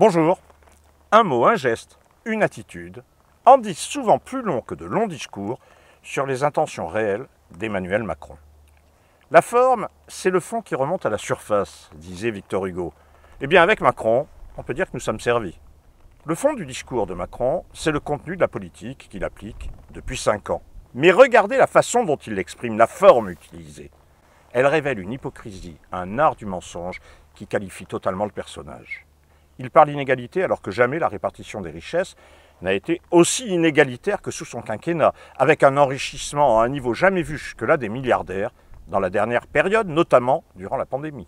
Bonjour, un mot, un geste, une attitude en disent souvent plus long que de longs discours sur les intentions réelles d'Emmanuel Macron. La forme, c'est le fond qui remonte à la surface, disait Victor Hugo. Eh bien, avec Macron, on peut dire que nous sommes servis. Le fond du discours de Macron, c'est le contenu de la politique qu'il applique depuis 5 ans. Mais regardez la façon dont il l'exprime, la forme utilisée. Elle révèle une hypocrisie, un art du mensonge qui qualifie totalement le personnage. Il parle d'inégalité alors que jamais la répartition des richesses n'a été aussi inégalitaire que sous son quinquennat, avec un enrichissement à un niveau jamais vu jusque-là des milliardaires dans la dernière période, notamment durant la pandémie.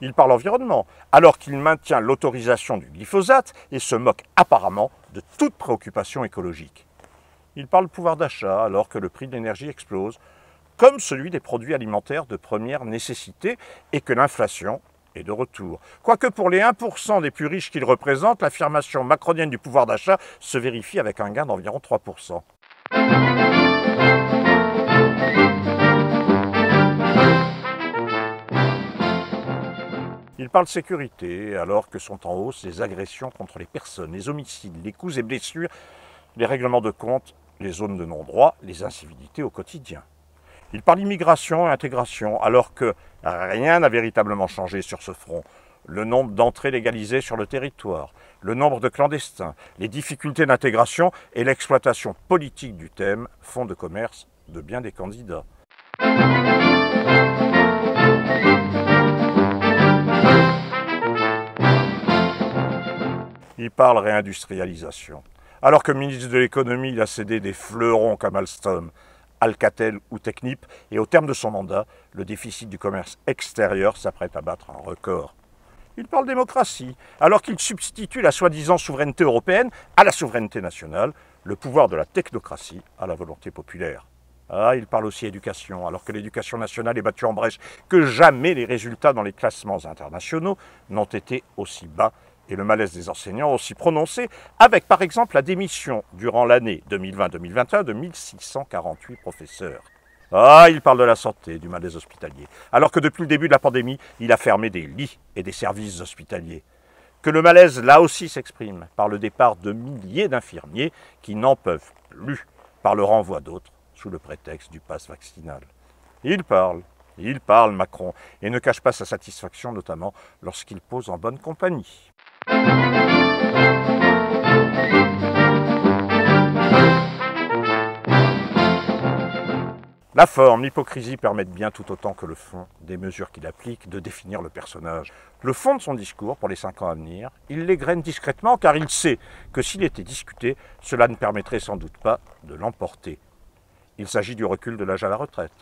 Il parle environnement, alors qu'il maintient l'autorisation du glyphosate et se moque apparemment de toute préoccupation écologique. Il parle pouvoir d'achat, alors que le prix de l'énergie explose, comme celui des produits alimentaires de première nécessité, et que l'inflation est de retour. Quoique pour les 1% des plus riches qu'il représente, l'affirmation macronienne du pouvoir d'achat se vérifie avec un gain d'environ 3%. Il parle sécurité, alors que sont en hausse les agressions contre les personnes, les homicides, les coups et blessures, les règlements de compte, les zones de non-droit, les incivilités au quotidien. Il parle immigration et intégration, alors que rien n'a véritablement changé sur ce front. Le nombre d'entrées légalisées sur le territoire, le nombre de clandestins, les difficultés d'intégration et l'exploitation politique du thème font de commerce de bien des candidats. Il parle réindustrialisation. Alors que ministre de l'économie, il a cédé des fleurons comme Alstom, Alcatel ou Technip, et au terme de son mandat, le déficit du commerce extérieur s'apprête à battre un record. Il parle démocratie, alors qu'il substitue la soi-disant souveraineté européenne à la souveraineté nationale, le pouvoir de la technocratie à la volonté populaire. Ah, il parle aussi éducation, alors que l'éducation nationale est battue en brèche, que jamais les résultats dans les classements internationaux n'ont été aussi bas, et le malaise des enseignants aussi prononcé, avec par exemple la démission durant l'année 2020-2021 de 1648 professeurs. Ah, il parle de la santé, du malaise hospitalier, alors que depuis le début de la pandémie, il a fermé des lits et des services hospitaliers. Que le malaise, là aussi, s'exprime par le départ de milliers d'infirmiers qui n'en peuvent plus, par le renvoi d'autres, sous le prétexte du pass vaccinal. Il parle Macron, et ne cache pas sa satisfaction, notamment lorsqu'il pose en bonne compagnie. La forme, l'hypocrisie permettent bien tout autant que le fond des mesures qu'il applique de définir le personnage. Le fond de son discours pour les 5 ans à venir, il l'égrène discrètement car il sait que s'il était discuté, cela ne permettrait sans doute pas de l'emporter. Il s'agit du recul de l'âge à la retraite.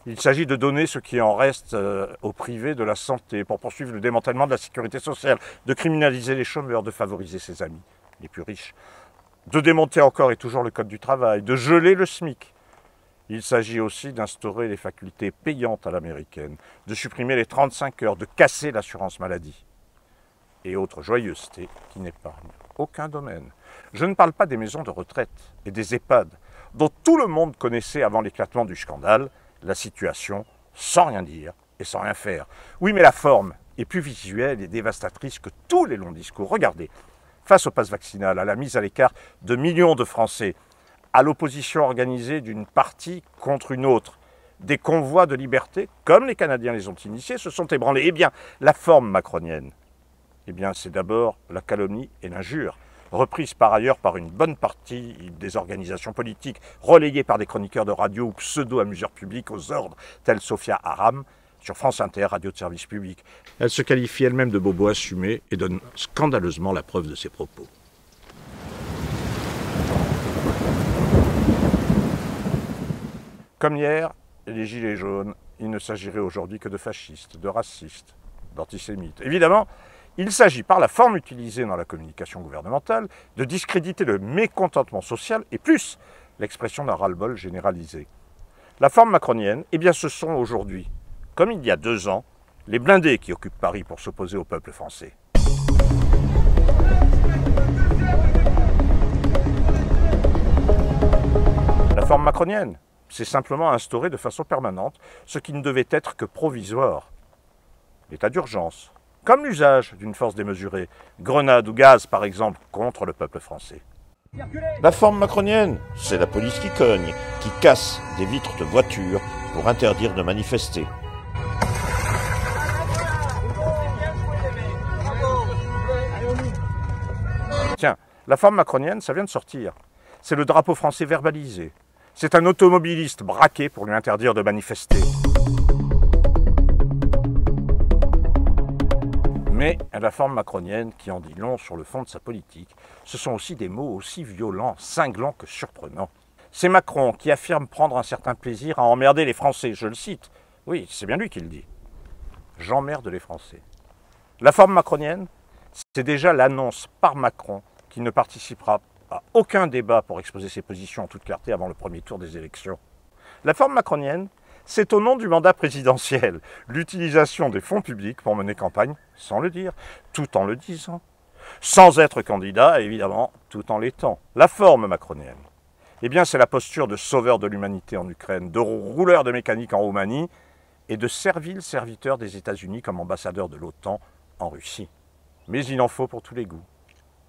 Il s'agit de donner ce qui en reste au privé de la santé pour poursuivre le démantèlement de la sécurité sociale, de criminaliser les chômeurs, de favoriser ses amis, les plus riches, de démonter encore et toujours le code du travail, de geler le SMIC. Il s'agit aussi d'instaurer les facultés payantes à l'américaine, de supprimer les 35 heures, de casser l'assurance maladie. Et autres joyeusetés qui n'épargnent aucun domaine. Je ne parle pas des maisons de retraite et des EHPAD, dont tout le monde connaissait avant l'éclatement du scandale la situation sans rien dire et sans rien faire. Oui, mais la forme est plus visuelle et dévastatrice que tous les longs discours. Regardez, face au pass vaccinal, à la mise à l'écart de millions de Français, à l'opposition organisée d'une partie contre une autre, des convois de liberté, comme les Canadiens les ont initiés, se sont ébranlés. Eh bien, la forme macronienne, eh bien, c'est d'abord la calomnie et l'injure, reprise par ailleurs par une bonne partie des organisations politiques, relayées par des chroniqueurs de radio ou pseudo-amuseurs publics aux ordres, tels Sophia Aram, sur France Inter, radio de service public. Elle se qualifie elle-même de bobo assumé et donne scandaleusement la preuve de ses propos. Comme hier, les gilets jaunes, il ne s'agirait aujourd'hui que de fascistes, de racistes, d'antisémites. Évidemment, il s'agit, par la forme utilisée dans la communication gouvernementale, de discréditer le mécontentement social et plus l'expression d'un ras-le-bol généralisé. La forme macronienne, eh bien ce sont aujourd'hui, comme il y a 2 ans, les blindés qui occupent Paris pour s'opposer au peuple français. La forme macronienne, c'est simplement instaurer de façon permanente ce qui ne devait être que provisoire. L'état d'urgence, comme l'usage d'une force démesurée, grenades ou gaz par exemple, contre le peuple français. La forme macronienne, c'est la police qui cogne, qui casse des vitres de voitures pour interdire de manifester. Tiens, la forme macronienne, ça vient de sortir. C'est le drapeau français verbalisé. C'est un automobiliste braqué pour lui interdire de manifester. Mais la forme macronienne, qui en dit long sur le fond de sa politique, ce sont aussi des mots aussi violents, cinglants que surprenants. C'est Macron qui affirme prendre un certain plaisir à emmerder les Français, je le cite. Oui, c'est bien lui qui le dit. J'emmerde les Français. La forme macronienne, c'est déjà l'annonce par Macron qu'il ne participera à aucun débat pour exposer ses positions en toute clarté avant le premier tour des élections. La forme macronienne, c'est au nom du mandat présidentiel, l'utilisation des fonds publics pour mener campagne, sans le dire, tout en le disant, sans être candidat, évidemment, tout en l'étant. La forme macronienne, eh bien c'est la posture de sauveur de l'humanité en Ukraine, de rouleur de mécanique en Roumanie et de servile serviteur des États-Unis comme ambassadeur de l'OTAN en Russie. Mais il en faut pour tous les goûts.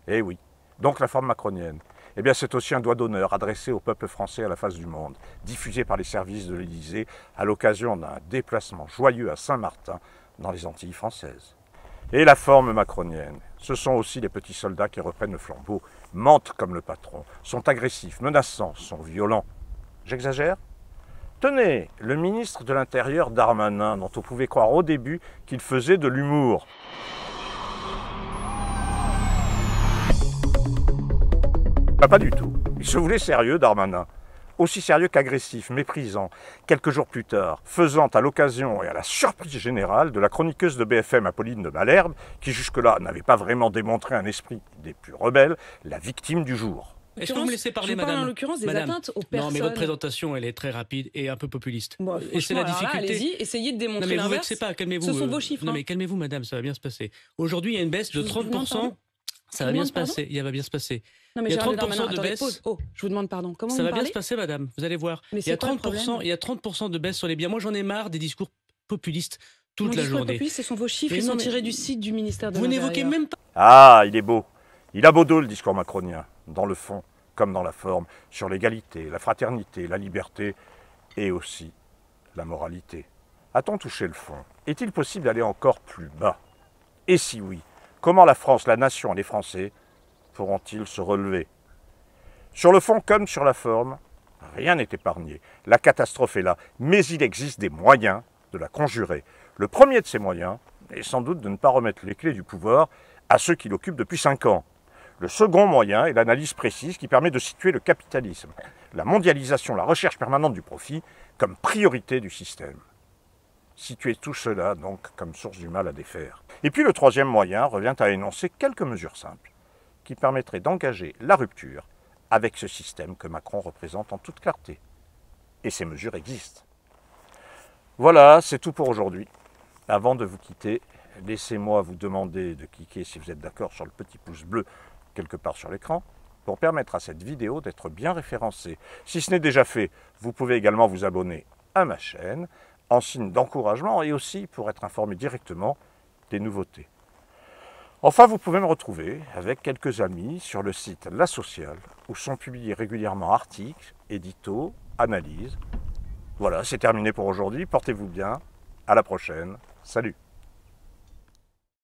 Eh oui, donc la forme macronienne, eh bien c'est aussi un doigt d'honneur adressé au peuple français à la face du monde, diffusé par les services de l'Élysée à l'occasion d'un déplacement joyeux à Saint-Martin dans les Antilles françaises. Et la forme macronienne, ce sont aussi les petits soldats qui reprennent le flambeau, mentent comme le patron, sont agressifs, menaçants, sont violents. J'exagère ? Tenez, le ministre de l'Intérieur Darmanin, dont on pouvait croire au début qu'il faisait de l'humour. Pas du tout. Il se voulait sérieux, Darmanin. Aussi sérieux qu'agressif, méprisant, quelques jours plus tard, faisant à l'occasion et à la surprise générale de la chroniqueuse de BFM Apolline de Malherbe, qui jusque-là n'avait pas vraiment démontré un esprit des plus rebelles, la victime du jour. Est-ce que vous me laissez parler, madame? En l'occurrence des atteintes aux personnes. Non, mais votre présentation, elle est très rapide et un peu populiste. Bon, et c'est la difficulté. Allez-y, essayez de démontrer l'inverse. Non, mais vous vexez pas, calmez-vous. Ce sont vos chiffres. Non, mais calmez-vous, madame, ça va bien se passer. Aujourd'hui, il y a une baisse de 30%. Ça va bien se passer. Il va bien se passer. Non, mais il y a 30% de baisse. Pause. Oh, je vous demande pardon. Comment ça vous va parlez bien se passer, madame. Vous allez voir. Mais il y a 30% de baisse sur les biens. Moi, j'en ai marre des discours populistes toute la journée. Ce sont vos chiffres. Ils sont tirés du site du ministère de l'Intérieur. Vous n'évoquez même pas. Ah, il est beau. Il a beau dos le discours macronien, dans le fond comme dans la forme, sur l'égalité, la fraternité, la liberté et aussi la moralité. A-t-on touché le fond? Est-il possible d'aller encore plus bas? Et si oui, comment la France, la nation et les Français pourront-ils se relever? Sur le fond comme sur la forme, rien n'est épargné. La catastrophe est là, mais il existe des moyens de la conjurer. Le premier de ces moyens est sans doute de ne pas remettre les clés du pouvoir à ceux qui l'occupent depuis 5 ans. Le second moyen est l'analyse précise qui permet de situer le capitalisme, la mondialisation, la recherche permanente du profit comme priorité du système. Situer tout cela donc comme source du mal à défaire. Et puis le troisième moyen revient à énoncer quelques mesures simples qui permettraient d'engager la rupture avec ce système que Macron représente en toute clarté. Et ces mesures existent. Voilà, c'est tout pour aujourd'hui. Avant de vous quitter, laissez-moi vous demander de cliquer, si vous êtes d'accord, sur le petit pouce bleu quelque part sur l'écran, pour permettre à cette vidéo d'être bien référencée. Si ce n'est déjà fait, vous pouvez également vous abonner à ma chaîne, en signe d'encouragement et aussi pour être informé directement des nouveautés. Enfin, vous pouvez me retrouver avec quelques amis sur le site La Sociale, où sont publiés régulièrement articles, éditos, analyses. Voilà, c'est terminé pour aujourd'hui. Portez-vous bien. À la prochaine. Salut.